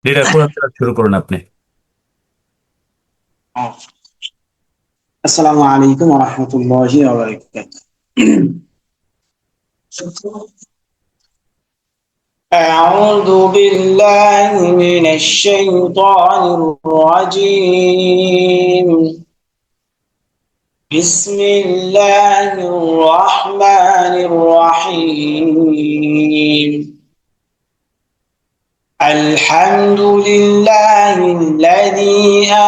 Leader, কোরআন তেলাওয়াত শুরু করুন আপনি। السلام عليكم ورحمة الله وبركاته. أعوذ بالله من الشيطان الرجيم. بسم الله الرحمن الرحيم. الحمد لله الذي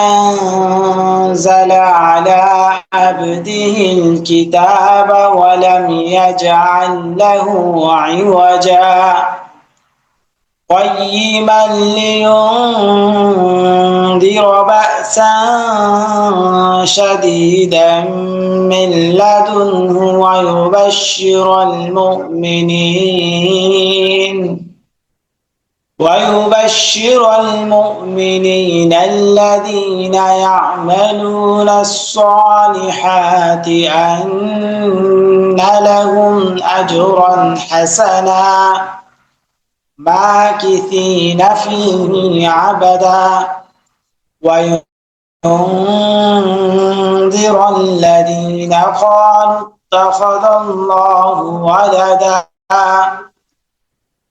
أنزل على عبده الكتاب ولم يجعل له عوجا قيما لينذر بأسا شديدا من لدنه ويبشر المؤمنين الذين يعملون الصالحات أن لهم أجرا حسنا ماكثين فيه عبدا وينذر الذين قالوا اتخذ الله ولدا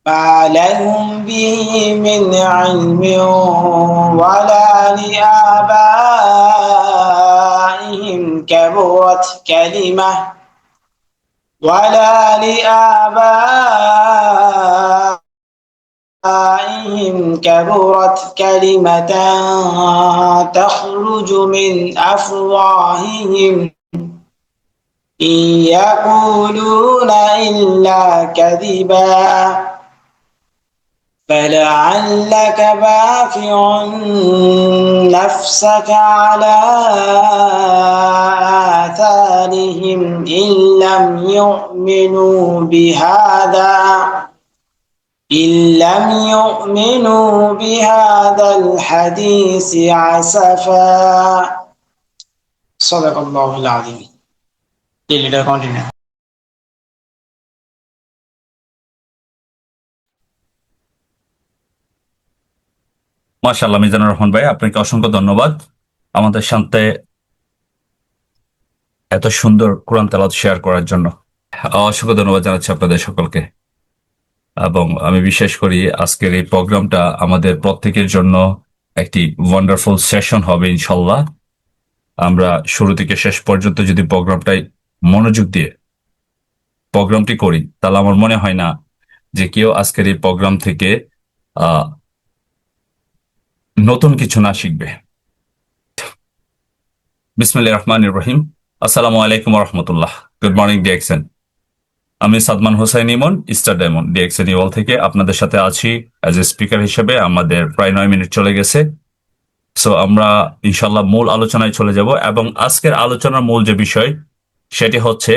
ما لهم به من علم ولا لآبائهم كبرت كلمة ولا لآبائهم كبرت كلمة تخرج من أفواههم إن يقولون إلا كذبا فلعلك باخع نفسك على آثارهم إن لم يؤمنوا بهذا الحديث عسفا. صدق الله العظيم. Continue. মাশাআল্লাহ, মিজানুর রহমান ভাই, আপনাকে অসংখ্য ধন্যবাদ আমাদের সাথে এত সুন্দর কোরআন তেলাওয়াত শেয়ার করার জন্য। অসংখ্য ধন্যবাদ জানাচ্ছি আপনাদের সকলকে। এবং আমি বিশ্বাস করি আজকের এই প্রোগ্রামটা আমাদের প্রত্যেকের জন্য একটি ওয়ান্ডারফুল সেশন হবে ইনশাল্লাহ। আমরা শুরু থেকে শেষ পর্যন্ত যদি প্রোগ্রামটাই মনোযোগ দিয়ে প্রোগ্রামটি করি, তাহলে আমার মনে হয় না যে কেউ আজকের এই প্রোগ্রাম থেকে নতুন কিছু না শিখবে। বিসমিল্লাহির রহমানির রহিম। আসসালামু আলাইকুম ওয়া রাহমাতুল্লাহ। Good morning DXN. আমি সাদমান হোসাইন ইমন, স্টার ডায়মন্ড ডিএক্সএন ইওয়াল থেকে আপনাদের সাথে আছি অ্যাজ এ স্পিকার হিসেবে। আমাদের প্রায় 9 মিনিট চলে গেছে। সো আমরা ইনশাল্লাহ মূল আলোচনায় চলে যাব, এবং আজকের আলোচনার মূল যে বিষয় সেটি হচ্ছে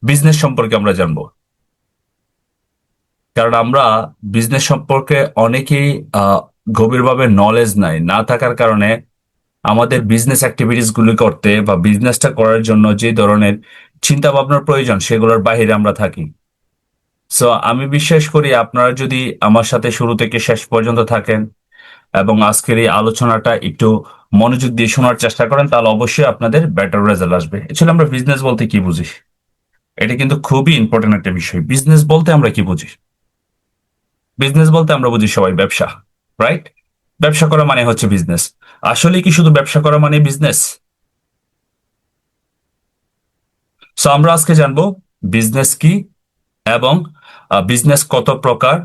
বিজনেস সম্পর্কে আমরা জানব। কারণ আমরা বিজনেস সম্পর্কে অনেকেই গভীরভাবে নলেজ নাই, না থাকার কারণে আমাদের বিজনেস অ্যাক্টিভিটিস গুলি করতে বা বিজনেসটা করার জন্য যে ধরনের চিন্তা ভাবনার প্রয়োজন সেগুলোর বাইরে আমরা থাকি। সো আমি বিশ্বাস করি আপনারা যদি আমার সাথে শুরু থেকে শেষ পর্যন্ত থাকেন এবং আজকের এই আলোচনাটা একটু মনোযোগ দিয়ে শোনার চেষ্টা করেন, তাহলে অবশ্যই আপনাদের বেটার রেজাল্ট আসবে। এছাড়া আমরা বিজনেস বলতে কি বুঝি, এটা কিন্তু খুবই ইম্পর্টেন্ট একটা বিষয়। বিজনেস বলতে আমরা কি বুঝি? বিজনেস বলতে আমরা বুঝি সবাই ব্যবসা, রাইট? ব্যবসা করা মানে হচ্ছে বিজনেস। আসলে কি শুধু ব্যবসা করা মানে বিজনেস? সো আমরা আজকে জানবো বিজনেস কি, এবং বিজনেস কত প্রকার,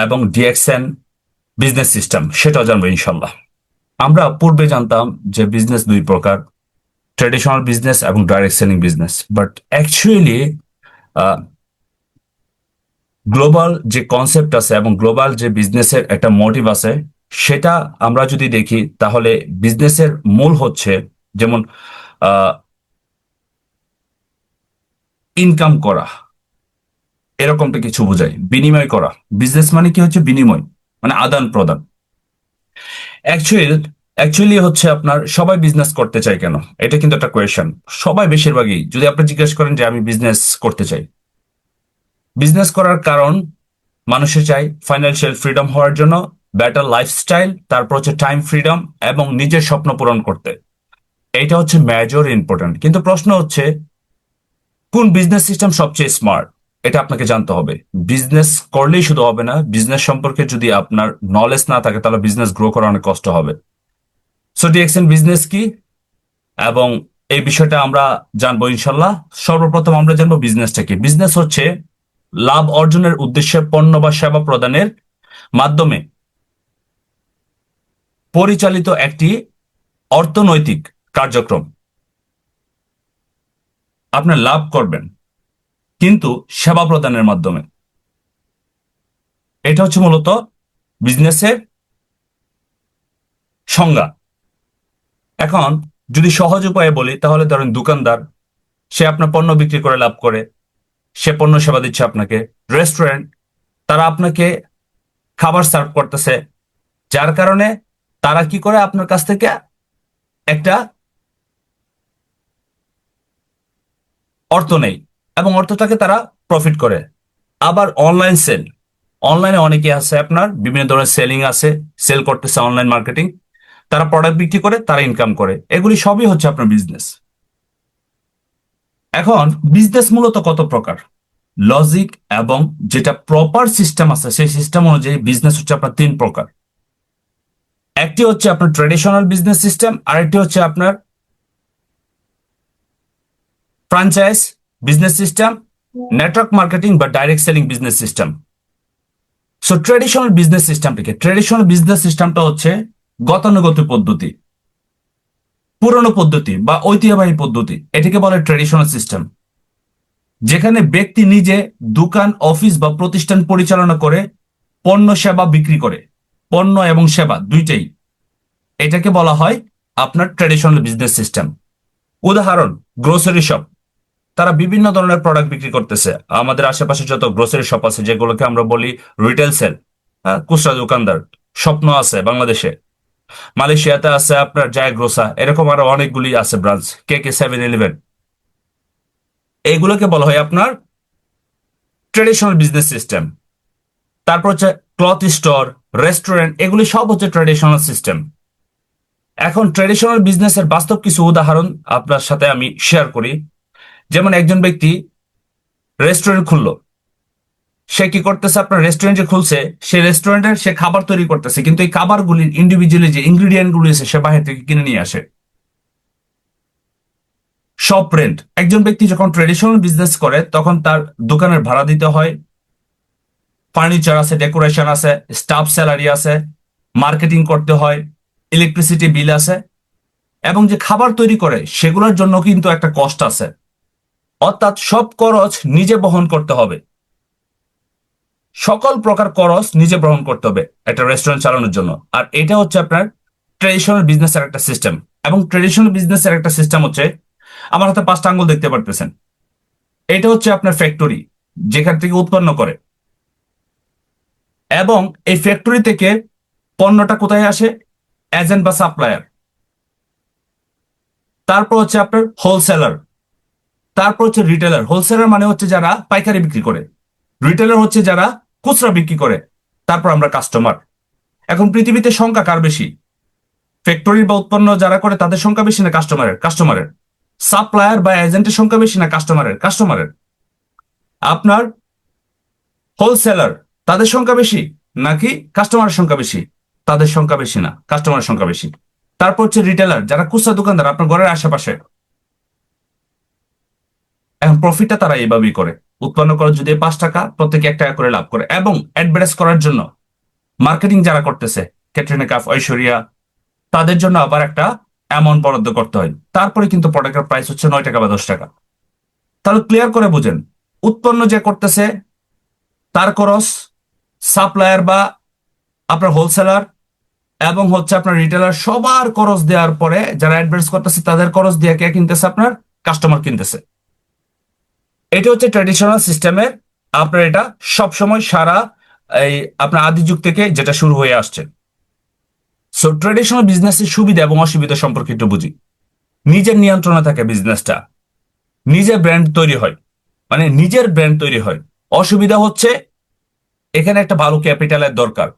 এবং ডিএক্সএন বিজনেস সিস্টেম সেটাও জানবো ইনশাল্লাহ। আমরা পূর্বে জানতাম যে বিজনেস দুই প্রকার, ট্রেডিশনাল বিজনেস এবং direct selling business. But actually global যে কনসেপ্ট আছে এবং গ্লোবাল যে বিজনেসের একটা মোটিভ আছে, সেটা আমরা যদি দেখি তাহলে বিজনেসের মূল হচ্ছে যেমন ইনকাম করা, এরকমটা কিছু বোঝায়, বিনিময় করা। বিজনেস মানে কি হচ্ছে? বিনিময়, মানে আদান প্রদান। অ্যাকচুয়ালি হচ্ছে আপনার সবাই বিজনেস করতে চায় কেন, এটা কিন্তু একটা কোয়েশ্চেন। সবাই বেশিরভাগই যদি আপনি জিজ্ঞেস করেন যে আমি বিজনেস করতে চাই, বিজনেস করার কারণ মানুষের চাই ফাইন্যান্সিয়াল ফ্রিডম হওয়ার জন্য বেটার লাইফস্টাইল, তারপর হচ্ছে টাইম ফ্রিডম এবং নিজের স্বপ্ন পূরণ করতে। এইটা হচ্ছে মেজর ইম্পর্টেন্ট। কিন্তু প্রশ্ন হচ্ছে কোন বিজনেস সিস্টেম সবচেয়ে স্মার্ট, এটা আপনাকে জানতে হবে। বিজনেস করলেই শুধু হবে না, বিজনেস সম্পর্কে যদি আপনার নলেজ না থাকে তাহলে বিজনেস গ্রো করা অনেক কষ্ট হবে। সো ডিএক্সএন বিজনেস কি এবং এই বিষয়টা আমরা জানবো ইনশাল্লাহ। সর্বপ্রথম আমরা জানবো বিজনেসটা কি। বিজনেস হচ্ছে লাভ অর্জনের উদ্দেশ্যে পণ্য বা সেবা প্রদানের মাধ্যমে পরিচালিত একটি অর্থনৈতিক কার্যক্রম। আপনি লাভ করবেন কিন্তু সেবা প্রদানের মাধ্যমে। এটা হচ্ছে মূলত বিজনেসের সংজ্ঞা। এখন যদি সহজ উপায়ে বলি তাহলে ধরেন দোকানদার, সে আপনার পণ্য বিক্রি করে লাভ করে, সে পণ্য সেবা দিচ্ছে আপনাকে। রেস্টুরেন্ট, তারা আপনাকে খাবার সার্ভ করতেছে, যার কারণে তারা কি করে আপনার কাছ থেকে একটা অর্থ নেই এবং অর্থটাকে তারা প্রফিট করে। আবার অনলাইন সেল, অনলাইনে অনেকে আছে, আপনার বিভিন্ন ধরনের সেলিং আছে, সেল করতেছে অনলাইন মার্কেটিং, তারা প্রোডাক্ট বিক্রি করে তারা ইনকাম করে। এগুলি সবই হচ্ছে আপনার বিজনেস। এখন বিজনেস মূলত কত প্রকার, লজিক এবং যেটা প্রপার সিস্টেম আছে সেই সিস্টেম অনুযায়ী বিজনেস হচ্ছে আপনার তিন প্রকার। একটি হচ্ছে আপনার ট্রেডিশনাল বিজনেস সিস্টেম, আরেকটি হচ্ছে আপনার franchise business system, network marketing বা direct selling business system. So traditional business সিস্টেমটা কি? ট্রেডিশনাল বিজনেস সিস্টেমটা হচ্ছে গতানুগতিক পদ্ধতি, পুরনো পদ্ধতি বা ঐতিহ্যবাহী পদ্ধতি, এটাকে বলে ট্রেডিশনাল সিস্টেম। যেখানে ব্যক্তি নিজে দোকান, অফিস বা প্রতিষ্ঠান পরিচালনা করে পণ্য সেবা বিক্রি করে, পণ্য এবং সেবা দুইটাই। এটাকে বলা হয় আপনার ট্রেডিশনাল বিজনেস সিস্টেম। উদাহরণ, গ্রোসারি শপ, তারা বিভিন্ন ধরনের প্রোডাক্ট বিক্রি করতেছে। আমাদের আশেপাশে যত গ্রোসারি শপ আছে যেগুলোকে আমরা বলি রিটেল সেল, খুচরা দোকানদার, স্বপ্ন আছে বাংলাদেশে, মালয়েশিয়াতে আছে আপনার জায় গ্রোসা, এরকম আরো অনেকগুলি আছে ব্রাঞ্চ, কে কে 7-Eleven। এইগুলোকে বলা হয় আপনার ট্রেডিশনাল বিজনেস সিস্টেম। তারপর হচ্ছে ক্লথ স্টোর, রেস্টুরেন্ট, এগুলি সব হচ্ছে ট্রেডিশনাল সিস্টেম। এখন ট্রেডিশনাল বিজনেসের বাস্তব কিছু উদাহরণ আপনার সাথে আমি শেয়ার করি। যেমন একজন ব্যক্তি রেস্টুরেন্ট খুললো, সে কি করতেছে, আপনার রেস্টুরেন্ট যে খুলছে সেই রেস্টুরেন্টের সে খাবার তৈরি করতেছে, কিন্তু এই খাবারগুলির ইন্ডিভিজুয়ালি যে ইনগ্রিডিয়েন্ট গুলি আছে সে বাইরে থেকে কিনে নিয়ে আসে। শপ রেন্ট, একজন ব্যক্তি যখন ট্রেডিশনাল বিজনেস করে তখন তার দোকানের ভাড়া দিতে হয়, ফার্নিচার আছে, ডেকোরেশন আছে, স্টাফ স্যালারি আছে, মার্কেটিং করতে হয়, ইলেকট্রিসিটি বিল আছে, এবং যে খাবার তৈরি করে সেগুলোর জন্য কিন্তু একটা কষ্ট আছে। অর্থাৎ সব খরচ নিজে বহন করতে হবে, সকল প্রকার খরচ নিজে বহন করতে হবে একটা রেস্টুরেন্ট চালানোর জন্য। আর এটা হচ্ছে আপনার ট্রেডিশনাল বিজনেসের একটা সিস্টেম। এবং ট্রেডিশনাল বিজনেসের একটা সিস্টেম হচ্ছে, আমার হাতে 5টা আঙ্গুল দেখতে পারতেছেন, এটা হচ্ছে আপনার ফ্যাক্টরি, যেখান থেকে উৎপন্ন করে। এবং এই ফ্যাক্টরি থেকে পণ্যটা কোথায় আসে? এজেন্ট বা সাপ্লায়ার। তারপর হচ্ছে আপনার হোলসেলার, তারপর হচ্ছে রিটেলার। হোলসেলার মানে হচ্ছে যারা পাইকারি বিক্রি করে, রিটেলার হচ্ছে যারা খুচরা বিক্রি করে, তারপর আমরা কাস্টমার। এখন পৃথিবীতে সংখ্যা কার বেশি? ফ্যাক্টরি বা উৎপন্ন যারা করে তাদের সংখ্যা বেশি না কাস্টমারের? কাস্টমারের। সাপ্লায়ার বা এজেন্টের সংখ্যা বেশি না কাস্টমারের? কাস্টমারের। আপনার হোলসেলার, তাদের সংখ্যা বেশি নাকি কাস্টমারের সংখ্যা বেশি? তাদের সংখ্যা বেশি না, কাস্টমারের সংখ্যা বেশি। তারপর হচ্ছে রিটেলার, যারা খুচরা দোকানদার আপনার ঘরের আশেপাশে। এখন প্রফিটটা তারা এইভাবেই করে, উৎপন্ন করে যদি 5 টাকা, প্রত্যেকে 1 টাকা করে লাভ করে। এবং অ্যাডভার্টাইজ করার জন্য মার্কেটিং যারা করতেছে, ক্যাটরিনা কাইফ, ঐশ্বরিয়া, তাদের জন্য আবার একটা অ্যামাউন্ট বরাদ্দ করতে হয়। তারপরে কিন্তু প্রোডাক্টের প্রাইস হচ্ছে 9 টাকা বা 10 টাকা। তাহলে ক্লিয়ার করে বুঝেন, উৎপন্ন যে করতেছে তার খরচ, সাপ্লায়ার বা আপনার হোলসেলার এবং হচ্ছে আপনার রিটেলার, সবার খরচ দেওয়ার পরে যারা অ্যাডভার্টাইজ করতেছে তাদের খরচ দিয়ে কে কিনতেছে? আপনার কাস্টমার কিনতেছে। এটা হচ্ছে ট্র্যাডিশনাল সিস্টেমের আপনার, এটা সবসময় সারা এই আপনার আদি যুগ থেকে যেটা শুরু হয়ে আসছে। সো ট্র্যাডিশনাল বিজনেসের সুবিধা এবং অসুবিধা সম্পর্কে একটু বুঝি। নিজের নিয়ন্ত্রণে থাকে বিজনেসটা, নিজের ব্র্যান্ড তৈরি হয়, মানে নিজের ব্র্যান্ড তৈরি হয়। অসুবিধা হচ্ছে এখানে একটা ভালো ক্যাপিটালের দরকার,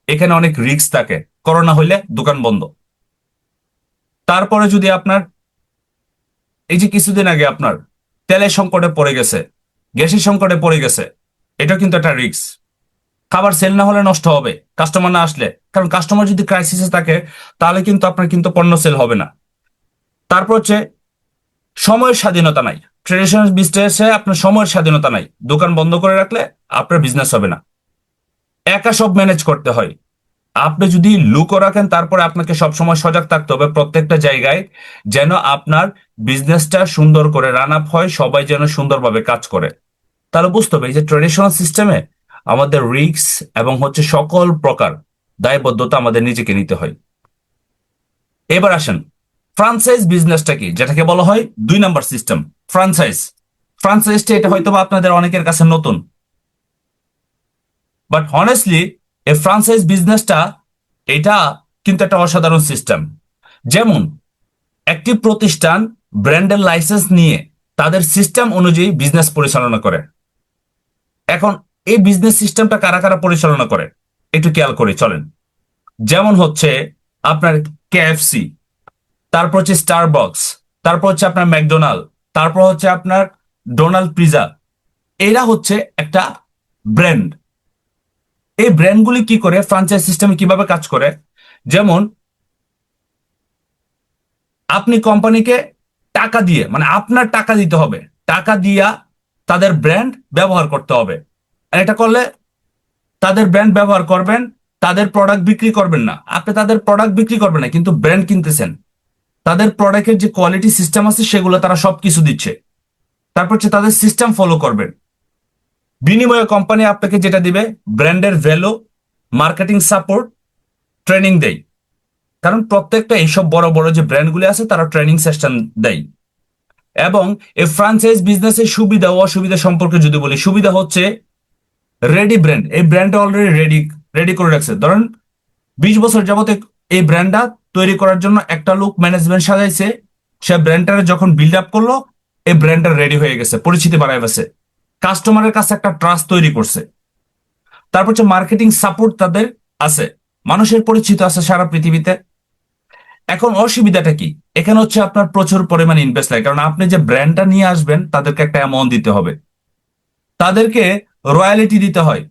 এখানে অনেক রিস্ক থাকে, করোনা হইলে দোকান বন্ধ। তারপরে যদি আপনার এই যে কিছুদিন আগে আপনার তেলের সংকটে পড়ে গেছে, গ্যাসের সংকটে পড়ে গেছে, এটা কিন্তু একটা রিস্ক। খাবার সেল না হলে নষ্ট হবে, কাস্টমার না আসলে, কারণ কাস্টমার যদি ক্রাইসিসে থাকে তাহলে কিন্তু আপনার কিন্তু পণ্য সেল হবে না। তারপর হচ্ছে সময়ের স্বাধীনতা নাই। ট্রেডিশনাল বিজনেসে আপনার সময়ের স্বাধীনতা নাই, দোকান বন্ধ করে রাখলে আপনার বিজনেস হবে না, একা সব ম্যানেজ করতে হয়। আপনি যদি লুকও রাখেন তারপরে আপনাকে সবসময় সজাগ থাকতে হবে প্রত্যেকটা জায়গায়, যেন আপনার বিজনেসটা সুন্দর করে রান আপ হয়, সবাই যেন সুন্দরভাবে কাজ করে। তাহলে বুঝতে হবে এই যে ট্রেডিশনাল সিস্টেমে আমাদের রিস্ক এবং হচ্ছে সকল প্রকার দায়বদ্ধতা আমাদের নিজেকে নিতে হয়। এবার আসেন ফ্রাঞ্চাইজ বিজনেসটা কি, যেটাকে বলা হয় 2 নাম্বার সিস্টেম, ফ্রাঞ্চাইজ। ফ্রাঞ্চাইজটা এটা হয়তো বা আপনাদের অনেকের কাছে নতুন, বাট হনেস্টলি এই ফ্রাঞ্চাইজ বিজনেসটা এটা কিন্তু একটা অসাধারণ সিস্টেম। যেমন একটি প্রতিষ্ঠান ব্র্যান্ডের লাইসেন্স নিয়ে তাদের সিস্টেম অনুযায়ী বিজনেস পরিচালনা করে। এখন এই বিজনেস সিস্টেমটা কারা কারা পরিচালনা করে একটু খেয়াল করে চলেন। যেমন হচ্ছে আপনার কেএফসি, তারপর হচ্ছে স্টারবক্স, তারপর হচ্ছে আপনার ম্যাকডোনাল্ড, তারপর হচ্ছে আপনার ডোনাল্ড পিজা। এরা হচ্ছে একটা ব্র্যান্ড। এই ব্র্যান্ডগুলি কি করে, ফ্রাঞ্চাইজ সিস্টেমে কিভাবে কাজ করে, যেমন আপনি কোম্পানিকে টাকা দিয়ে, মানে আপনার টাকা দিতে হবে, টাকা দিয়া তাদের ব্র্যান্ড ব্যবহার করতে হবে। আর এটা করলে তাদের ব্র্যান্ড ব্যবহার করবেন, তাদের প্রোডাক্ট বিক্রি করবেন না, আপনি তাদের প্রোডাক্ট বিক্রি করবেন না কিন্তু ব্র্যান্ড কিনতেছেন। তাদের প্রোডাক্টের যে কোয়ালিটি সিস্টেম আছে সেগুলো তারা সবকিছু দিচ্ছে। তারপর হচ্ছে তাদের সিস্টেম ফলো করবেন। বিনিময়ে কোম্পানি আপনাকে যেটা দিবে, ব্র্যান্ডের ভ্যালু, মার্কেটিং সাপোর্ট, ট্রেনিং দেয়। কারণ প্রত্যেকটা এইসব বড় বড় যে ব্র্যান্ডগুলি আছে তারা ট্রেনিং সেশন দেয়। এবং এই ফ্রাঞ্চাইজ বিজনেসের সুবিধা ও অসুবিধা সম্পর্কে যদি বলি, সুবিধা হচ্ছে রেডি ব্র্যান্ড, এই ব্র্যান্ডটা অলরেডি রেডি রেডি করে রাখছে। ধরেন 20 বছর যাবত এই ব্র্যান্ডটা তৈরি করার জন্য একটা লোক ম্যানেজমেন্ট সাজাইছে, সে ব্র্যান্ডটা যখন বিল্ড আপ করলো, এই ব্র্যান্ডটা রেডি হয়ে গেছে, পরিচিতি বাড়ায় গেছে, কাস্টমারের কাছে একটা ট্রাস্ট তৈরি করছে। তারপর হচ্ছে মার্কেটিং সাপোর্ট তাদের আছে, মানুষের পরিচিত আছে সারা পৃথিবীতে। এখন অসুবিধাটা কি, এখানে হচ্ছে আপনার প্রচুর পরিমাণে ইনভেস্ট লাগে, কারণ আপনি যে ব্র্যান্ডটা নিয়ে আসবেন তাদেরকে একটা অ্যামাউন্ট দিতে হবে, তাদেরকে রয়্যালিটি দিতে হয়।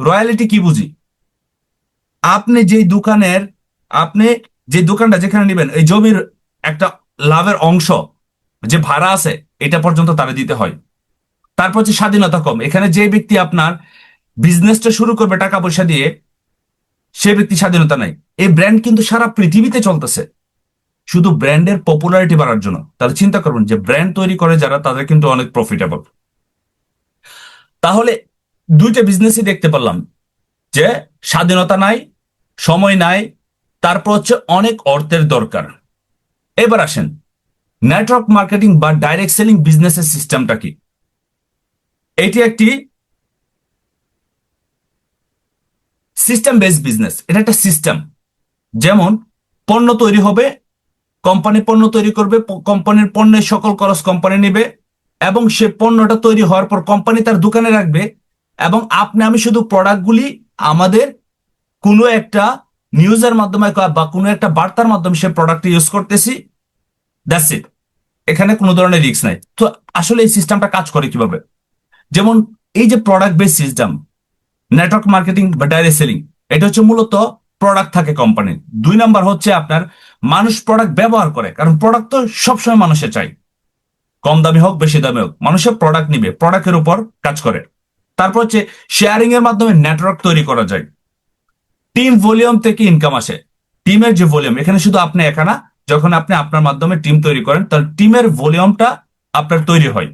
রয়্যালিটি কি বুঝি, আপনি যেই দোকানের, আপনি যে দোকানটা যেখানে নেবেন এই জমির একটা লাভের অংশ যে ভাড়া আছে এটা পর্যন্ত তারা দিতে হয়। তারপর হচ্ছে স্বাধীনতা কম, এখানে যে ব্যক্তি আপনার বিজনেসটা শুরু করবে টাকা পয়সা দিয়ে, সে ব্যক্তি স্বাধীনতা নাই। এই ব্র্যান্ড কিন্তু সারা পৃথিবীতে চলতেছে শুধু ব্র্যান্ডের পপুলারিটি বাড়ার জন্য। তাহলে চিন্তা করবেন যে ব্র্যান্ড তৈরি করে যারা, তাদের কিন্তু অনেক প্রফিটেবল। তাহলে দুইটা বিজনেসই দেখতে পারলাম যে স্বাধীনতা নাই, সময় নাই, তারপর হচ্ছে অনেক অর্থের দরকার। এবার আসেন নেটওয়ার্ক মার্কেটিং বা ডাইরেক্ট সেলিং বিজনেসের সিস্টেমটা কি। এটি একটি সিস্টেম বেসড বিজনেস, এটা একটা সিস্টেম। যেমন পণ্য তৈরি হবে, কোম্পানি পণ্য তৈরি করবে, কোম্পানির পণ্যের সকল খরচ কোম্পানি নেবে, এবং সে পণ্যটা তৈরি হওয়ার পর কোম্পানি তার দোকানে রাখবে, এবং আপনি আমি শুধু প্রোডাক্টগুলি আমাদের কোনো একটা নিউজের মাধ্যমে বা কোনো একটা বার্তার মাধ্যমে সে প্রোডাক্ট ইউজ করতেছি, দ্যাটস ইট। এখানে কোনো ধরনের রিস্ক নাই। তো আসলে এই সিস্টেমটা কাজ করে কিভাবে, যেমন এই যে product base system, network marketing বা ডাইরেক্ট সেলিং, এটা হচ্ছে মূলত প্রোডাক্ট থাকে কোম্পানির। 2 নাম্বার হচ্ছে আপনার মানুষ প্রোডাক্ট ব্যবহার করে, কারণ প্রোডাক্ট তো সবসময় মানুষে চাই, কম দামি হোক বেশি দামি হোক, মানুষের প্রোডাক্ট নিবে, প্রোডাক্টের উপর কাজ করে। তারপর হচ্ছে শেয়ারিং এর মাধ্যমে নেটওয়ার্ক তৈরি করা যায়। টিম ভলিউম থেকে ইনকাম আসে, টিমের যে ভলিউম, এখানে শুধু আপনি একা না, যখন আপনি আপনার মাধ্যমে টিম তৈরি করেন তাহলে টিমের ভলিউমটা আপনার তৈরি হয়।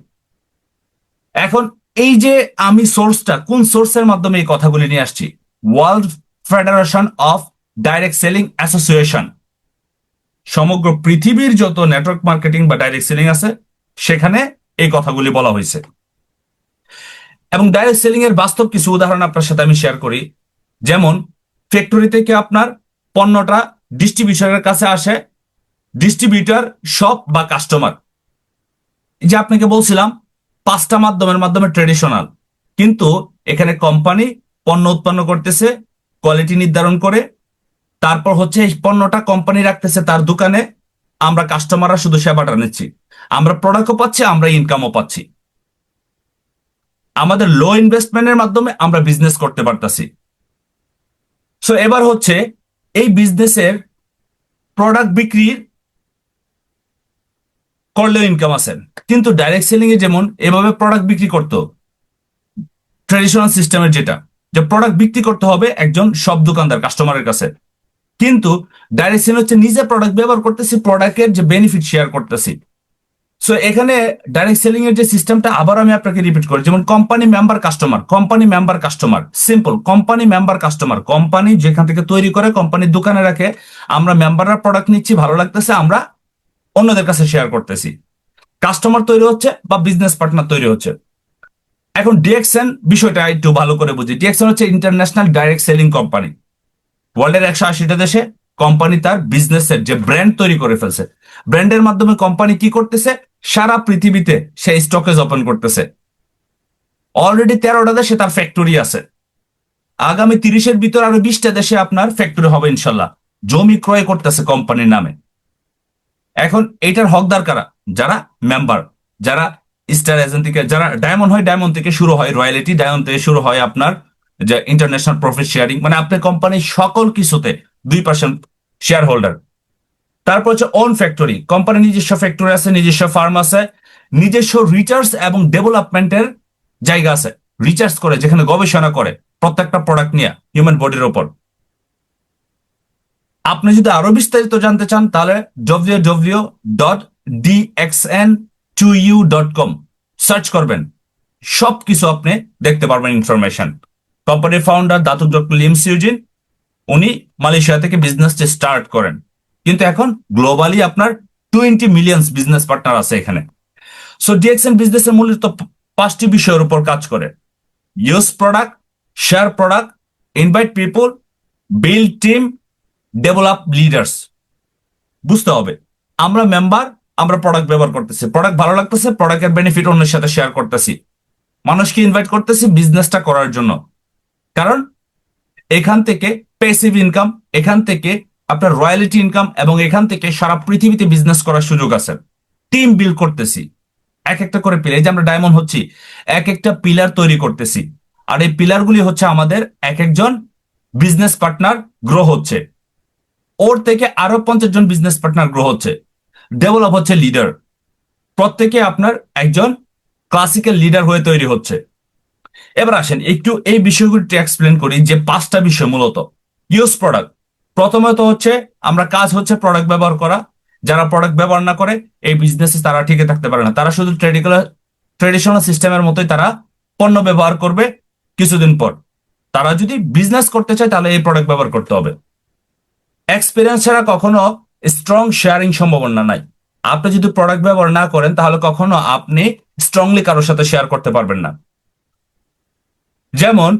এখন এই যে আমি সোর্সটা, কোন সোর্সের মাধ্যমে এই কথাগুলি নিয়ে আসছি, world federation of direct selling association, সমগ্র পৃথিবীর যত নেটওয়ার্ক মার্কেটিং বা ডাইরেক্ট সেলিং আছে সেখানে এই কথাগুলি বলা হয়েছে। এবং ডাইরেক্ট সেলিং এর বাস্তব কিছু উদাহরণ আপনার সাথে আমি শেয়ার করি। যেমন ফ্যাক্টরি থেকে আপনার পণ্যটা ডিস্ট্রিবিউটরের কাছে আসে, ডিস্ট্রিবিউটর, শপ বা কাস্টমার। যে আপনাকে বলছিলাম 5টা মাধ্যমের মাধ্যমে ট্রেডিশনাল, কিন্তু এখানে কোম্পানি পণ্য উৎপন্ন করতেছে, কোয়ালিটি নির্ধারণ করে, তারপর হচ্ছে এই পণ্যটা কোম্পানি রাখতেছে তার দোকানে, আমরা কাস্টমাররা শুধু সেবাটা নিচ্ছি, আমরা প্রোডাক্টও পাচ্ছি, আমরা ইনকামও পাচ্ছি। আমাদের লো ইনভেস্টমেন্টের মাধ্যমে আমরা বিজনেস করতে পারতাছি। সো এবার হচ্ছে এই বিজনেসের প্রোডাক্ট বিক্রির করলেও ইনকাম আছে, কিন্তু ডাইরেক্ট সেলিং এ যেমন এভাবে প্রোডাক্ট বিক্রি করতো ট্রেডিশনাল সিস্টেমের, যেটা যে প্রোডাক্ট বিক্রি করতে হবে একজন সব দোকানদার কাস্টমারের কাছে, কিন্তু ডাইরেক্ট সেল হচ্ছে নিজে প্রোডাক্ট ব্যবহার করতেছি, প্রোডাক্টের যে বেনিফিট শেয়ার করতেছি। সো এখানে ডাইরেক্ট সেলিং এর যে সিস্টেমটা আবার আমি আপনাকে রিপিট করি, যেমন company member customer, company member customer, simple company member customer, company যেখান থেকে তৈরি করে কোম্পানির দোকানে রাখে, আমরা মেম্বাররা প্রোডাক্ট নিচ্ছি, ভালো লাগতেছে, আমরা অন্যদের কাছে শেয়ার করতেছি, কাস্টমার তৈরি হচ্ছে বা বিজনেস পার্টনার তৈরি হচ্ছে। এখন ডিএক্সএন বিষয়টা একটু ভালো করে বুঝি। ডিএক্সএন হচ্ছে ইন্টারন্যাশনাল ডাইরেক্ট সেলিং কোম্পানি। ওয়ার্ল্ডের 180টা দেশে কোম্পানি তার বিজনেসের যে ব্র্যান্ড তৈরি করে ফেলছে, ব্র্যান্ডের মাধ্যমে কোম্পানি কি করতেছে, সারা পৃথিবীতে সে স্টকেজ ওপেন করতেছে। অলরেডি 13টা দেশে তার ফ্যাক্টরি আছে, আগামী 30-এর ভিতর আরো 20টা দেশে আপনার ফ্যাক্টরি হবে ইনশাল্লাহ। জমি ক্রয় করতেছে কোম্পানির নামে। এখন এইটার হকদার কারা? যারা মেম্বার, যারা স্টার এজেন্ট থেকে, যারা ডায়মন্ড হয়, ডায়মন্ড থেকে শুরু হয় রয়্যালিটি, ডায়মন্ড থেকে শুরু হয় আপনার যে ইন্টারন্যাশনাল প্রফিট শেয়ারিং, মানে আপনার কোম্পানির সকল কিছুতে 2% শেয়ার হোল্ডার। তারপর হচ্ছে ওন ফ্যাক্টরি, কোম্পানির নিজস্ব ফ্যাক্টরি আছে, নিজস্ব ফার্ম আছে, নিজস্ব রিসার্চ এবং ডেভেলপমেন্টের জায়গা আছে, রিসার্চ করে যেখানে গবেষণা করে প্রত্যেকটা প্রোডাক্ট নিয়ে হিউম্যান বডির ওপর। আপনি যদি আরো বিস্তারিত জানতে চান তাহলে www.dxn2u.com সার্চ করবেন, সবকিছু আপনি দেখতে পারবেন ইনফরমেশন। কোম্পানির ফাউন্ডার দাতুক ডক্টর লিম সিউজিন, উনি মালয়েশিয়া থেকে বিজনেসটা স্টার্ট করেন, কিন্তু এখন গ্লোবালি আপনার 20 মিলিয়ন বিজনেস পার্টনার আছে এখানে। সো ডিএক্সএন বিজনেসের মূলত 5টি বিষয়ের উপর কাজ করে: use product, share product, invite people, build team, develop leaders. বুঝতে হবে আমরা মেম্বার, আমরা প্রোডাক্ট ব্যবহার করতেছি, প্রোডাক্ট ভালো লাগতেছে, প্রোডাক্টের বেনিফিট অন্যের সাথে শেয়ার করতেছি, মানুষকে ইনভাইট করতেছি বিজনেসটা করার জন্য, কারণ এখান থেকে প্যাসিভ ইনকাম, এখান থেকে আপনার রয়্যালিটি ইনকাম, এবং এখান থেকে সারা পৃথিবীতে বিজনেস করার সুযোগ আছে। টিম বিল্ড করতেছি, এক একটা করে পিলার, এই যে আমরা ডায়মন্ড হচ্ছি, এক একটা পিলার তৈরি করতেছি, আর এই পিলারগুলি হচ্ছে আমাদের এক একজন বিজনেস পার্টনার গ্রো হচ্ছে, ওর থেকে আরো 50 জন বিজনেস পার্টনার গ্রো হচ্ছে, ডেভেলপ হচ্ছে লিডার, প্রত্যেকে আপনার একজন ক্লাসিক্যাল লিডার হয়ে তৈরি হচ্ছে। এবার আসেন একটু এই বিষয়গুলি এক্সপ্লেন করি, যে 5টা বিষয় মূলত। ইউজ প্রোডাক্ট, প্রথমত হচ্ছে আমরা কাজ হচ্ছে প্রোডাক্ট ব্যবহার করা, যারা প্রোডাক্ট ব্যবহার না করে এই বিজনেসে তারা টিকে থাকতে পারে না, তারা শুধু ট্রেডিশনাল সিস্টেমের মতোই তারা পণ্য ব্যবহার করবে, কিছুদিন পর তারা যদি বিজনেস করতে চায় তাহলে এই প্রোডাক্ট ব্যবহার করতে হবে। এক্সপিরিয়েন্স ছাড়া কখনো স্ট্রং শেয়ারিং সম্ভাবনা নাই। আপনি যদি প্রোডাক্ট ব্যবহার না করেন তাহলে কখনো আপনি স্ট্রংলি কারোর সাথে শেয়ার করতে পারবেন না। যেমন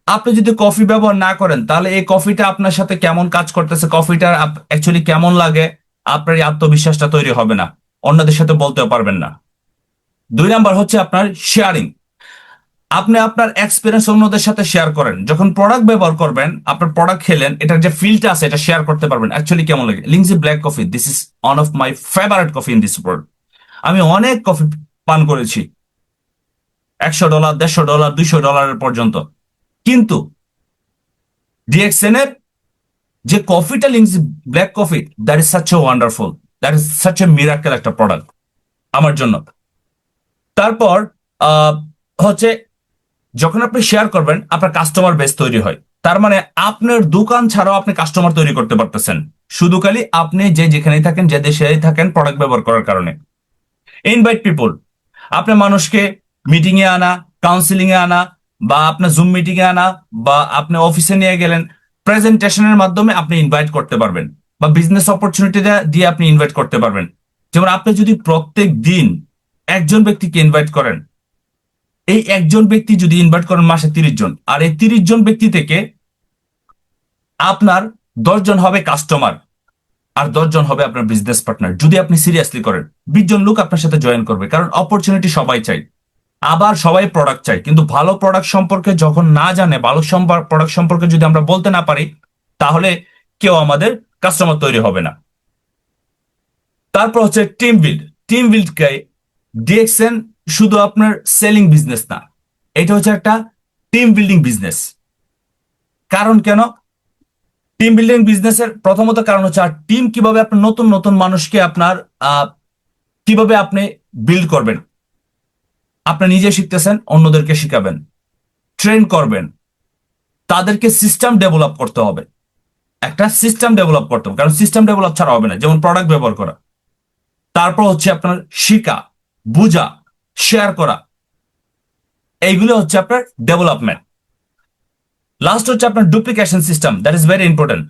আপনি যদি কফি ব্যবহার না করেন তাহলে এই কফিটা আপনার সাথে কেমন কাজ করতেছে, কফিটা অ্যাকচুয়ালি কেমন লাগে, আপনার এই আত্মবিশ্বাসটা তৈরি হবে না, অন্যদের সাথে বলতেও পারবেন না। 2 নাম্বার হচ্ছে আপনার শেয়ারিং, আপনি আপনার এক্সপিরিয়েন্স অন্যদের সাথে শেয়ার করেন, যখন প্রোডাক্ট ব্যবহার করবেন, আপনার প্রোডাক্ট খেলেন, এটার যে ফিলটা আছে এটা শেয়ার করতে পারবেন, অ্যাকচুয়ালি কেমন লাগে। Lingzhi black coffee, this is one of my favourite coffee in this world. আমি অনেক কফি পান করেছি, $100, $150, $200 পর্যন্ত, কিন্তু ডিএক্সএন এর যে কফিটা, Lingzhi black coffee, that is such a wonderful, that is such a miracle একটা প্রোডাক্ট আমার জন্য। তারপর হচ্ছে যখন আপনি শেয়ার করবেন আপনার কাস্টমার বেস তৈরি হয়, তার মানে আপনার দোকান ছাড়াও আপনি কাস্টমার তৈরি করতে পারতেছেন, শুধু খালি আপনি যে যেখানেই থাকেন, যে দেশেই থাকেন, প্রোডাক্ট ব্যবহার করার কারণে। ইনভাইট পিপল, আপনি মানুষকে মিটিং এ আনা, কাউন্সিলিং এ আনা, বা আপনার জুম মিটিং এ আনা, বা আপনি অফিসে নিয়ে গেলেন, প্রেজেন্টেশনের মাধ্যমে আপনি ইনভাইট করতে পারবেন, বা বিজনেস অপরচুনিটি দিয়ে আপনি ইনভাইট করতে পারবেন। যেমন আপনি যদি প্রত্যেক দিন একজন ব্যক্তিকে ইনভাইট করেন, এই একজন ব্যক্তি যদি ইনভাইট করেন মাসে 30 জন, আর এই 30 জন ব্যক্তি থেকে আপনার 10 জন হবে কাস্টমার, আর 10 জন হবে আপনার বিজনেস পার্টনার। যদি আপনি সিরিয়াসলি করেন, 20 জন লোক আপনার সাথে জয়েন করবে, কারণ অপরচুনিটি সবাই চাই। আবার সবাই প্রোডাক্ট চাই, কিন্তু ভালো প্রোডাক্ট সম্পর্কে যখন না জানে, ভালো প্রোডাক্ট সম্পর্কে যদি আমরা বলতে না পারি, তাহলে কেউ আমাদের কাস্টমার তৈরি হবে না। তারপর হচ্ছে টিম বিল্ড। টিম বিল্ডকে ডিএক্সএন শুধু আপনার সেলিং বিজনেস না, এটা হচ্ছে একটা টিম বিল্ডিং বিজনেস। কারণ কেন টিম বিল্ডিং বিজনেসের প্রথমত কারণ হচ্ছে, আর টিম কিভাবে আপনার নতুন নতুন মানুষকে আপনার কিভাবে আপনি বিল্ড করবেন। আপনি নিজে শিখতেছেন, অন্যদেরকে শিখাবেন, ট্রেন করবেন, তাদেরকে সিস্টেম ডেভেলপ করতে হবে। একটা সিস্টেম ডেভেলপ করতে হবে, কারণ সিস্টেম ডেভেলপ ছাড়া হবে না। যেমন প্রোডাক্ট ব্যবহার করা, তারপর হচ্ছে আপনার শিখা, বুঝা, শেয়ার করা, এইগুলো হচ্ছে আপনার ডেভেলপমেন্ট। লাস্ট হচ্ছে আপনার duplication system, that is very important.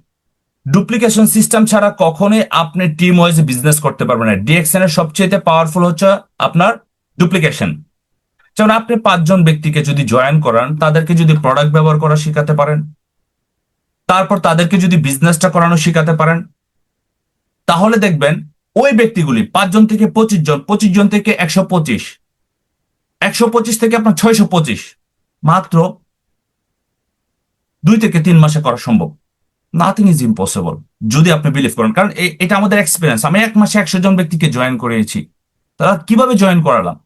Duplication system ছাড়া কখনোই আপনি টিম ওয়াইজ বিজনেস করতে পারবেন না। ডিএক্সএন এর সবচেয়ে পাওয়ারফুল হচ্ছে আপনার ডুপ্লিকেশন। যেমন আপনি 5 জন ব্যক্তিকে যদি জয়েন করান, তাদেরকে যদি প্রোডাক্ট ব্যবহার করা শিখাতে পারেন, তারপর তাদেরকে যদি বিজনেসটা করানো শিখাতে পারেন, তাহলে দেখবেন ওই ব্যক্তিগুলি 5 জন থেকে 25 জন, 25 জন থেকে 125, 125 থেকে আপনার 625 মাত্র 2 থেকে 3 মাসে করা সম্ভব। নাথিং ইজ ইম্পসিবল যদি আপনি বিলিভ করেন, কারণ এটা আমাদের এক্সপিরিয়েন্স। আমি 1 মাসে 100 জন ব্যক্তিকে জয়েন করিয়েছি। তারা কিভাবে জয়েন করালাম,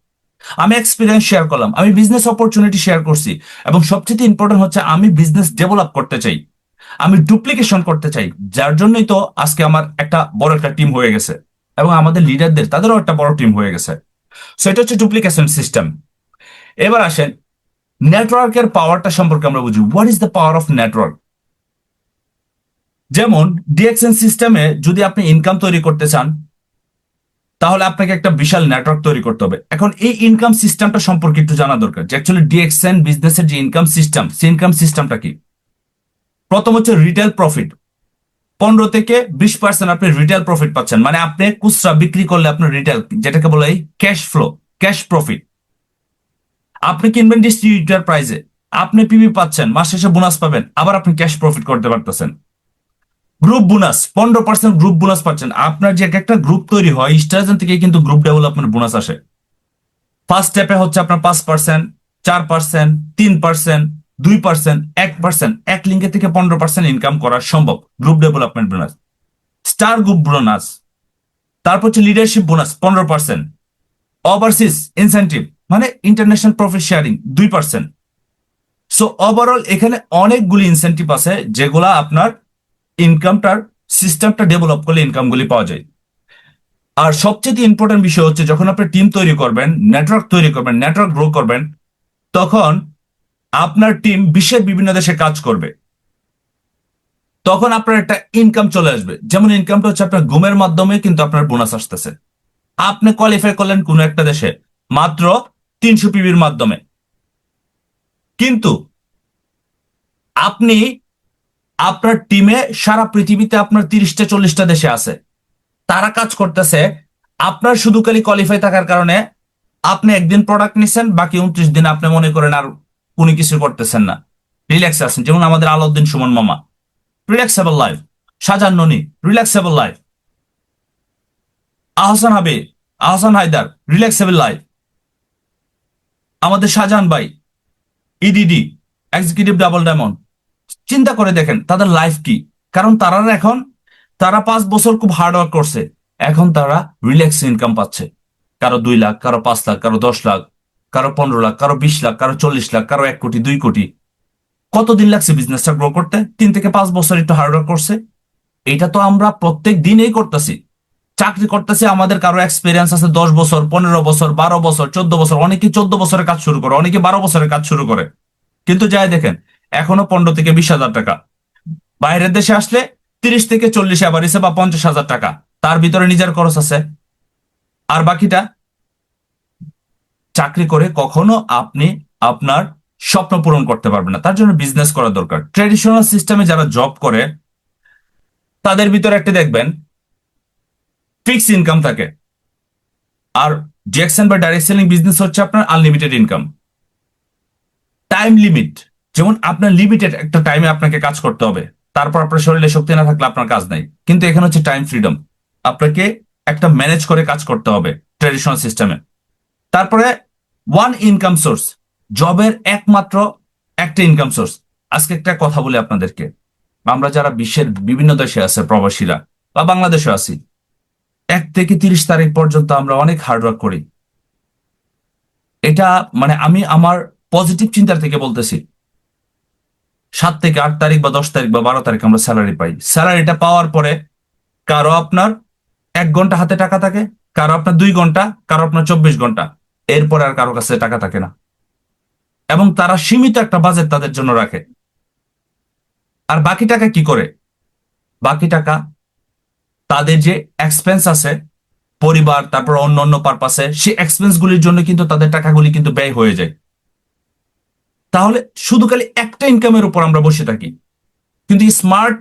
আমি এক্সপিরিয়েন্স শেয়ার করলাম, আমি বিজনেস অপরচুনিটি শেয়ার করছি, এবং সবচেয়ে ইম্পর্টেন্ট হচ্ছে আমি বিজনেস ডেভেলপ করতে চাই, আমি ডুপ্লিকেশন করতে চাই। যার জন্যই তো আজকে আমার একটা বড় একটা টিম হয়ে গেছে, এবং আমাদের লিডারদের তাদেরও একটা বড় টিম হয়ে গেছে। সো এটা হচ্ছে ডুপ্লিকেশন সিস্টেম। এবার আসেন নেটওয়ার্কের পাওয়ারটা সম্পর্কে আমরা বুঝি। What is the power of network? যেমন ডিএক্সএন সিস্টেমে যদি আপনি ইনকাম তৈরি করতে চান, তাহলে আপনাকে একটা বিশাল নেটওয়ার্ক তৈরি করতে হবে। এখন এই ইনকাম সিস্টেমটা সম্পর্কে একটু জানা দরকার, যে অ্যাকচুয়ালি ডিএক্সএন বিজনেসের যে ইনকাম সিস্টেম, সেই ইনকাম সিস্টেমটা কি। প্রথম হচ্ছে রিটেল প্রফিট। 15 থেকে 20% আপনি রিটেল প্রফিট পাচ্ছেন, মানে আপনি খুচরা বিক্রি করলে আপনার রিটেল, যেটাকে বলে ক্যাশ ফ্লো, ক্যাশ প্রফিট। আপনি কিনবেন ডিস্ট্রিবিউটার প্রাইসে, আপনি পিবি পাচ্ছেন, মাস শেষে বোনাস পাবেন, আবার আপনি ক্যাশ প্রফিট করতে পারতেছেন। গ্রুপ বোনাস, 15% গ্রুপ বোনাস পাচ্ছেন। আপনার যে একটা গ্রুপ তৈরি হয়, স্টারজন থেকে কিন্তু গ্রুপ ডেভেলপমেন্ট বোনাস আসে। ফার্স্ট স্টেপে হচ্ছে আপনার 5%, 4%, 3%, 2%, 1%, এক লিঙ্কে থেকে 15% ইনকাম করা সম্ভব group development bonus, star group bonus. তারপর হচ্ছে লিডারশিপ বোনাস 15%, ওভারসিজ ইনসেন্টিভ মানে international profit sharing 2%। So overall এখানে অনেকগুলি ইনসেন্টিভ আছে, যেগুলা আপনার ইনকামটার সিস্টেমটা ডেভেলপ করলে ইনকামগুলি পাওয়া যায়। আর সবচেয়ে ইম্পর্টেন্ট বিষয় হচ্ছে, যখন আপনি টিম তৈরি করবেন, নেটওয়ার্ক তৈরি করবেন, নেটওয়ার্ক গ্রো করবেন, তখন আপনার টিম বিশ্বের বিভিন্ন দেশে কাজ করবে। তখন আপনার একটা ইনকাম চলে আসবে। যেমন ইনকামটা হচ্ছে আপনার ঘুমের মাধ্যমে কিন্তু আপনার বোনাস আসতেছে। আপনি কোয়ালিফাই করলেন কোনো একটা দেশে মাত্র 300 পিবির মাধ্যমে, কিন্তু আপনি আপনার টিমে সারা পৃথিবীতে আপনার 30টা 40টা দেশে আছে, তারা কাজ করতেছে। আপনার শুধু খালি কোয়ালিফাই থাকার কারণে আপনি একদিন প্রোডাক্ট নিছেন, বাকি 29 দিন আপনি মনে করেন আর কোনো কিছু করতেছেন না, রিল্যাক্স আছেন। যেমন আমাদের আলাউদ্দিন সুমন মামা, relaxable life. Shahjahan Noni, relaxable life. Ahsan Habib, Ahsan Haider, relaxable life. আমাদের শাহজাহান ভাই, ইডিডি, এক্সিকিউটিভ ডাবল ডায়মন্ড, চিন্তা করে দেখেন তাদের লাইফ কি। কারণ তারা 5 বছর খুব হার্ড ওয়ার্ক করছে, এখন তারা রিল্যাক্স ইনকাম পাচ্ছে। কারো 2 লাখ, কারো 5 লাখ, কারো 10 লাখ, কারো 15 লাখ, কারো 20 লাখ, কারো 40 লাখ, কারো 1 কোটি, 2 কোটি। কতদিন লাগছে বিজনেসটা গ্রো করতে? 3 থেকে 5 বছর একটু হার্ড ওয়ার্ক করছে। এটা তো আমরা প্রত্যেক দিনেই করতেছি। চাকরি করতেছি, আমাদের কারো এক্সপিরিয়েন্স আছে 10 বছর, 15 বছর, 12 বছর, 14 বছর, অনেকে 14 বছরের কাজ শুরু করে, অনেকে 12 বছরের কাজ শুরু করে। কিন্তু যাই দেখেন এখনো 15 থেকে 20 হাজার টাকা। বাইরের দেশে আসলে 30 থেকে 40 অ্যাভারেজে বা 50 হাজার টাকা, তার ভিতরে নিজের খরচ আছে। আর বাকিটা চাকরি করে কখনো আপনি আপনার স্বপ্ন পূরণ করতে পারবেন না। তার জন্য বিজনেস করা দরকার। ট্রেডিশনাল সিস্টেমে যারা জব করে, তাদের ভিতরে একটা দেখবেন ফিক্স ইনকাম থাকে। আর জ্যাকসন বা ডাইরেক্ট সেলিং বিজনেস হচ্ছে আপনার আনলিমিটেড ইনকাম, টাইম লিমিট। যেমন আপনার লিমিটেড একটা টাইমে আপনাকে কাজ করতে হবে, তারপর আপনার শরীরে শক্তি না থাকলে আপনার কাজ নাই। কিন্তু এখানে হচ্ছে টাইম ফ্রিডম, আপনাকে একটা ম্যানেজ করে কাজ করতে হবে ট্রেডিশনাল সিস্টেমে। তারপরে ওয়ান ইনকাম সোর্স, জবের একমাত্র একটা ইনকাম সোর্স। আজকে একটা কথা বলি আপনাদেরকে, আমরা যারা বিশ্বের বিভিন্ন দেশে আছে প্রবাসীরা বা বাংলাদেশে আছি, 1 থেকে 30 তারিখ পর্যন্ত আমরা অনেক হার্ডওয়ার্ক করি। এটা মানে আমি আমার পজিটিভ চিন্তার থেকে বলতেছি। 7 থেকে 8 তারিখ বা 10 তারিখ বা 12 তারিখ আমরা স্যালারি পাই। স্যালারিটা পাওয়ার পরে কারো আপনার 1 ঘন্টা হাতে টাকা থাকে, কারো আপনার 2 ঘন্টা, কারো আপনার 24 ঘন্টা, এরপরে আর কারো কাছে টাকা থাকে না। এবং তারা সীমিত একটা বাজেট তাদের জন্য রাখে। আর বাকি টাকা কি করে? বাকি টাকা তাদের যে এক্সপেন্স আছে, পরিবার, তারপর অন্য অন্য পারপাসে, সেই এক্সপেন্স গুলির জন্য কিন্তু তাদের টাকাগুলি কিন্তু ব্যয় হয়ে যায়। তাহলে শুধু খালি একটা ইনকামের উপর আমরা বসে থাকি। কিন্তু স্মার্ট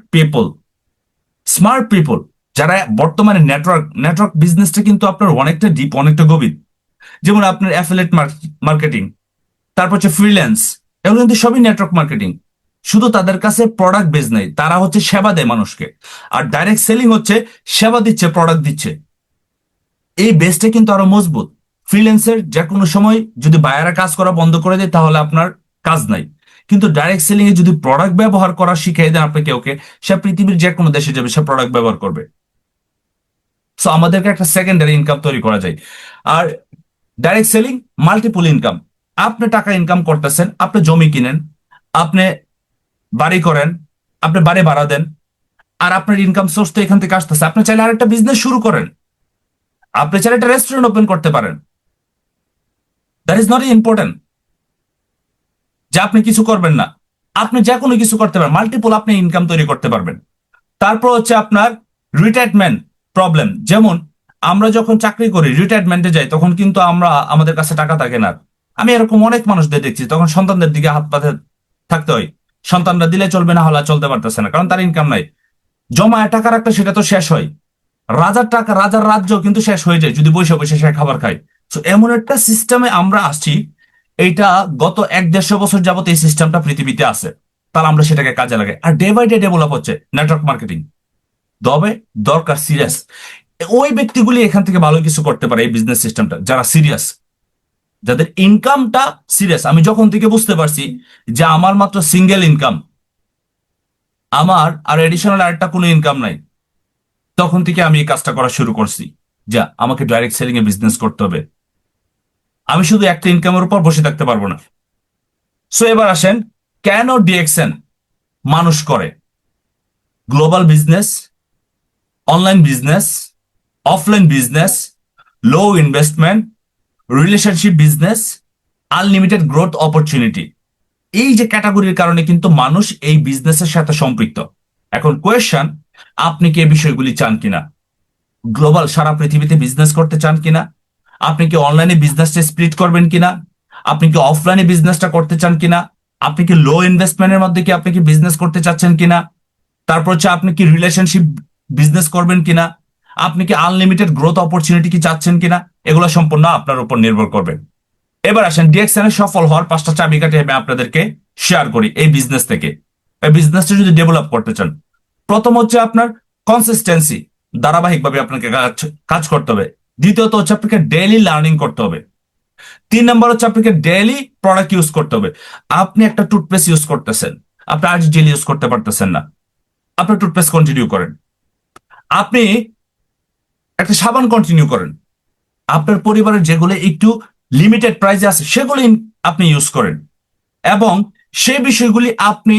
পিপল যারা বর্তমানে নেটওয়ার্ক বিজনেসটা কিন্তু আপনার অনেকটা ডিপ, অনেকটা গভীর। যেমন আপনার অ্যাফিলিয়েট মার্কেটিং, তারপর হচ্ছে ফ্রিল্যান্স, এগুলো কিন্তু সবই নেটওয়ার্ক মার্কেটিং। শুধু তাদের কাছে প্রোডাক্ট বেজ নেই, তারা হচ্ছে সেবা দেয় মানুষকে। আর ডাইরেক্ট সেলিং হচ্ছে সেবা দিচ্ছে, প্রোডাক্ট দিচ্ছে। এই বেসটা কিন্তু আরো মজবুত। ফ্রিল্যান্সের যে কোনো সময় যদি বায়ারা কাজ করা বন্ধ করে দেয় তাহলে আপনার কাজ নাই। কিন্তু ডাইরেক্ট সেলিং এ যদি প্রোডাক্ট ব্যবহার করা শিখিয়ে দেন আপনি কাউকে, সে পৃথিবীর যে কোনো দেশে যাবে, সে প্রোডাক্ট ব্যবহার করবে। সো আমাদেরকে একটা সেকেন্ডারি ইনকাম তৈরি করা যায়। আর ডাইরেক্ট সেলিং মাল্টিপল ইনকাম। আপনি টাকা ইনকাম করতেছেন, আপনি জমি কিনেন, আপনি বাড়ি করেন, আপনি বাড়ি ভাড়া দেন, আর আপনার ইনকাম সোর্স তো এখান থেকে আসতেছে। আপনি চাইলে আরেকটা বিজনেস শুরু করেন, আপনি চাইলে একটা রেস্টুরেন্ট ওপেন করতে পারেন। দ্যাট ইজ নট ইম্পর্টেন্ট যে আপনি কিছু করবেন না, আপনি যে কোনো কিছু করতে পারেন, মাল্টিপল আপনি ইনকাম তৈরি করতে পারবেন। তারপর হচ্ছে আপনার রিটায়ারমেন্ট প্রবলেম। যেমন আমরা যখন চাকরি করি, রিটায়ারমেন্টে যাই, তখন কিন্তু আমাদের কাছে টাকা থাকে না। আমি এরকম অনেক মানুষদের দেখছি, তখন সন্তানদের দিকে হাত পাতে থাকতে হয়। সন্তানরা দিলে চলবে, না হলে আর চলতে পারতেছে না, কারণ তার ইনকাম নাই। জমায় টাকা রাখলে সেটা তো শেষ হয়। রাজার টাকা, রাজার রাজ্য কিন্তু শেষ হয়ে যায় যদি বসে বসে সে খাবার খায়। তো এমন একটা সিস্টেমে আমরা আসছি, এইটা গত 1-1.5 বছর যাবত এই সিস্টেমটা পৃথিবীতে আছে। তাহলে আমরা সেটাকে কাজে লাগাই, আর ডে বাই ডে ডেভেলপ হচ্ছে নেটওয়ার্ক মার্কেটিং। তবে দরকার সিরিয়াস। ওই ব্যক্তিগুলি এখান থেকে ভালো কিছু করতে পারে, এই বিজনেস সিস্টেমটা, যারা সিরিয়াস, যাদের ইনকামটা সিরিয়াস। আমি যখন থেকে বুঝতে পারছি যে আমার মাত্র সিঙ্গেল ইনকাম, আমার আর এডিশনাল আরেকটা কোনো ইনকাম নাই, তখন থেকে আমি এই কাজটা করা শুরু করছি। যা আমাকে ডাইরেক্ট সেলিং এ বিজনেস করতে হবে, আমি শুধু একটা ইনকামের উপর বসে থাকতে পারবো না। সো এবার আসেন, কেন ডিএক্সএন মানুষ করে? Global business, online business, offline business, লো investment, relationship business, unlimited growth opportunity. এই যে ক্যাটাগরির কারণে কিন্তু মানুষ এই বিজনেসের সাথে সম্পৃক্ত। এখন কোয়েশ্চন, আপনি কি এই বিষয়গুলি চান কিনা? গ্লোবাল সারা পৃথিবীতে বিজনেস করতে চান কিনা? আপনি কি অনলাইনে বিজনেসটা স্প্লিট করবেন কিনা? আপনি কি অফলাইনে বিজনেসটা করতে চান কিনা? আপনি কি লো ইনভেস্টমেন্টের মধ্যে কি আপনি কি বিজনেস করতে চাচ্ছেন কিনা? তারপর হচ্ছে আপনি কি রিলেশনশিপ বিজনেস করবেন কিনা? আপনি কি আনলিমিটেড গ্রোথ অপরচুনিটি কি চাচ্ছেন কিনা? এগুলো সম্পূর্ণ আপনার উপর নির্ভর করবে। এবার আসেন, ডিএক্সএন এর সফল হওয়ার 5টা চাবিকাঠি আমি আপনাদেরকে শেয়ার করি এই বিজনেস থেকে। এই বিজনেসটা যদি ডেভেলপ করতে চান, প্রথম হচ্ছে আপনার কনসিস্টেন্সি, ধারাবাহিকভাবে আপনাকে কাজ করতে হবে। দ্বিতীয়ত হচ্ছে আপনাকে ডেইলি লার্নিং করতে হবে। 3 নম্বর হচ্ছে আপনাকে ডেইলি প্রোডাক্ট ইউজ করতে হবে। আপনি একটা টুথপেস্ট ইউজ করতেছেন, আপনি আজ ডেইলি ইউজ করতে পারতেছেন না, আপনি টুথপেস্ট কন্টিনিউ করেন। আপনি একটা সাবান কন্টিনিউ করেন। আপনার পরিবারের যেগুলো একটু লিমিটেড প্রাইসে আছে সেগুলো আপনি ইউজ করেন, এবং সেই বিষয়গুলি আপনি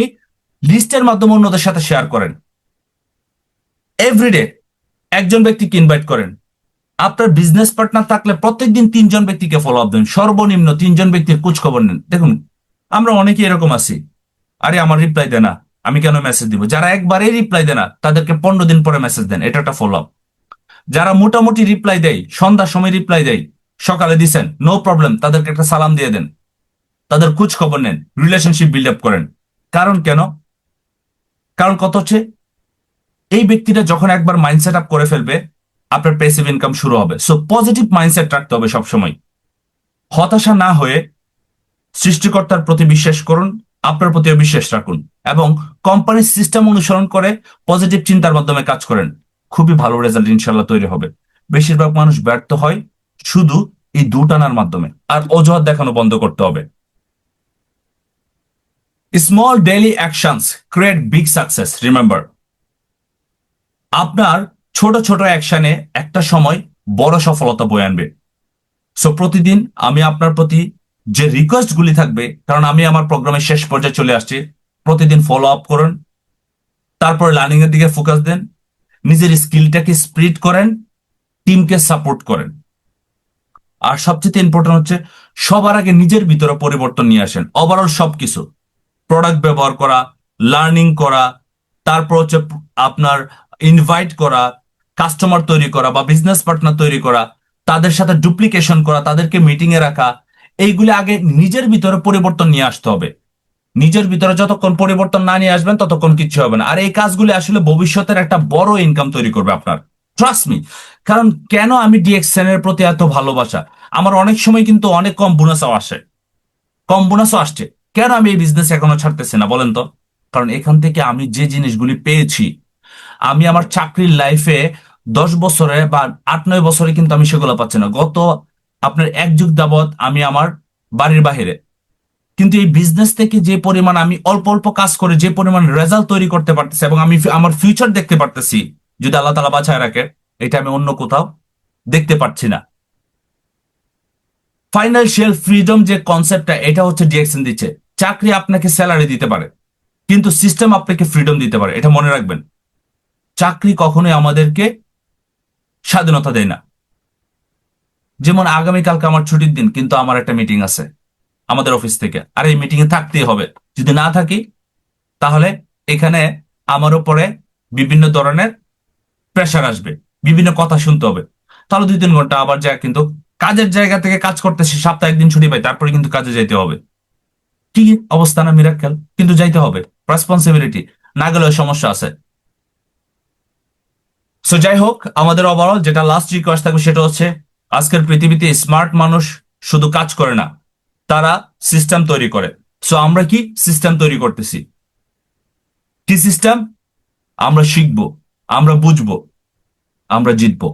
লিস্টের মাধ্যমে অন্যদের সাথে শেয়ার করেন। এভরিডে একজন ব্যক্তিকে ইনভাইট করেন। আপনার বিজনেস পার্টনার থাকলে প্রত্যেকদিন 3জন ব্যক্তিকে ফলো আপ দেন, সর্বনিম্ন 3জন ব্যক্তির খোঁজ খবর নেন। দেখুন, আমরা অনেকেই এরকম আছি, আরে আমার রিপ্লাই দেয় না, আমি কেন মেসেজ দিব। যারা একবারেই রিপ্লাই দেয় না তাদেরকে 15 দিন পরে মেসেজ দেন, এটা একটা ফলো আপ। যারা মোটামুটি রিপ্লাই দেয়, সন্ধ্যার সময় রিপ্লাই দেয়, সকালে দিছেন, নো প্রবলেম, তাদেরকে একটা সালাম দিয়ে দেন, তাদের খোঁজ খবর নেন, রিলেশনশিপ বিল্ড আপ করেন। কারণ কেন? কারণ কত হচ্ছে, এই ব্যক্তিটা যখন একবার মাইন্ডসেট আপ করে ফেলবে, আপনার প্যাসিভ ইনকাম শুরু হবে। সো পজিটিভ মাইন্ডসেট রাখতে হবে সবসময়। হতাশা না হয়ে সৃষ্টিকর্তার প্রতি বিশ্বাস করুন, আপনার প্রতিও বিশ্বাস রাখুন, এবং কোম্পানির সিস্টেম অনুসরণ করে পজিটিভ চিন্তার মাধ্যমে কাজ করেন। খুবই ভালো রেজাল্ট ইনশাল্লাহ তৈরি হবে। বেশিরভাগ মানুষ ব্যর্থ হয় শুধু এই দুটানার মাধ্যমে। আর অজুহাত দেখানো বন্ধ করতে হবে। Small daily actions create big success, remember. আপনার ছোট ছোট অ্যাকশনে একটা সময় বড় সফলতা বয়ে আনবে। সো প্রতিদিন আমি আপনার প্রতি যে রিকোয়েস্ট গুলি থাকবে, কারণ আমি আমার প্রোগ্রামের শেষ পর্যায়ে চলে আসছি, প্রতিদিন ফলো আপ করুন, তারপর লার্নিং এর দিকে ফোকাস দেন, নিজের স্কিলটাকে স্প্রিড করেন, টিমকে সাপোর্ট করেন। আর সবচেয়ে ইম্পর্টেন্ট হচ্ছে সবার আগে নিজের ভিতরে পরিবর্তন নিয়ে আসেন। ওভারঅল সবকিছু, প্রোডাক্ট ব্যবহার করা, লার্নিং করা, তারপর হচ্ছে আপনার ইনভাইট করা, কাস্টমার তৈরি করা বা বিজনেস পার্টনার তৈরি করা, তাদের সাথে ডুপ্লিকেশন করা, তাদেরকে মিটিং এ রাখা, এইগুলি আগে নিজের ভিতরে পরিবর্তন নিয়ে আসতে হবে। নিজের ভিতরে যতক্ষণ পরিবর্তন না নিয়ে আসবেন ততক্ষণ কিচ্ছু হবে না। আর এই কাজগুলি আসলে ভবিষ্যতের একটা বড় ইনকাম তৈরি করবে আপনার, ট্রাস্ট মি। কারণ কেন আমি ডিএক্সএন এর প্রতি এত ভালোবাসা, আমার অনেক সময় কিন্তু অনেক কম বোনাসও আসে, কম বোনাসও আসছে। কেন আমি এই বিজনেস এখনো ছাড়তেছি না বলেন তো? কারণ এখান থেকে আমি যে জিনিসগুলি পেয়েছি, আমি আমার চাকরির লাইফে 10 বছরে বা 8-9 বছরে কিন্তু আমি সেগুলো পাচ্ছি না। গত আপনার 1 যুগ যাবৎ আমি আমার বাড়ির বাহিরে, কিন্তু এই বিজনেস থেকে যে পরিমাণ আমি অল্প অল্প কাজ করে যে পরিমাণ রেজাল্ট তৈরি করতে পারতেছি এবং আমি আমার ফিউচার দেখতে পারতেছি, যদি আল্লাহ তাআলা বাঁচায় রাখে, এটা আমি অন্য কোথাও দেখতে পাচ্ছি না। ফাইন্যান্সিয়াল ফ্রিডম যে কনসেপ্টটা, এটা হচ্ছে ডিএক্সএন দিচ্ছে। চাকরি আপনাকে স্যালারি দিতে পারে, কিন্তু সিস্টেম আপনাকে ফ্রিডম দিতে পারে, এটা মনে রাখবেন। চাকরি কখনোই আমাদেরকে স্বাধীনতা দেয় না। যেমন আগামীকালকে আমার ছুটির দিন, কিন্তু আমার একটা মিটিং আছে আমাদের অফিস থেকে, আর এই মিটিং এ থাকতেই হবে। যদি না থাকি তাহলে এখানে আমার উপরে বিভিন্ন ধরনের প্রেশার আসবে, বিভিন্ন কথা শুনতে হবে। তাহলে 2-3 ঘন্টা আবার যায়, কিন্তু কাজের জায়গা থেকে কাজ করতেছি, সপ্তাহে 1 দিন ছুটি পাই, তারপরে কিন্তু কাজে যাইতে হবে। কি অবস্থা না মিরাক্কেল? কিন্তু যাইতে হবে, রেসপন্সিবিলিটি, না গেলেও সমস্যা আছে। সো যাই হোক, আমাদের ওভারঅল যেটা লাস্ট রিকোয়েস্ট থাকবে সেটা হচ্ছে, আজকের পৃথিবীতে স্মার্ট মানুষ শুধু কাজ করে না, তারা সিস্টেম তৈরি করে। সো আমরা কি সিস্টেম তৈরি করতেছি? কি সিস্টেম? আমরা শিখবো, আমরা বুঝবো, আমরা জিতবো।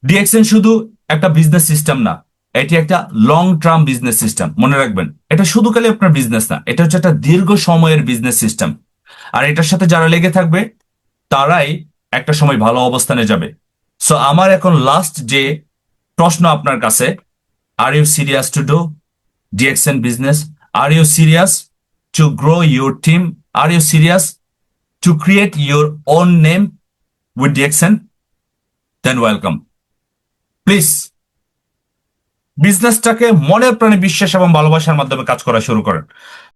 ডিএক্সএন শুধু একটা বিজনেস সিস্টেম না, এটি একটা লং টার্ম বিজনেস সিস্টেম, মনে রাখবেন। এটা শুধু খালি আপনার বিজনেস না, এটা হচ্ছে একটা দীর্ঘ সময়ের বিজনেস সিস্টেম। আর এটার সাথে যারা লেগে থাকবে, তারাই একটা সময় ভালো অবস্থানে যাবে। সো আমার এখন লাস্ট যে প্রশ্ন আপনার কাছে, are you serious to do DXN business? Are you serious to grow your team? Are you serious to create your own name with DXN? Then welcome. Please বিজনেসটাকে মনের প্রাণে বিশ্বাস এবং ভালোবাসার মাধ্যমে কাজ করা শুরু করেন।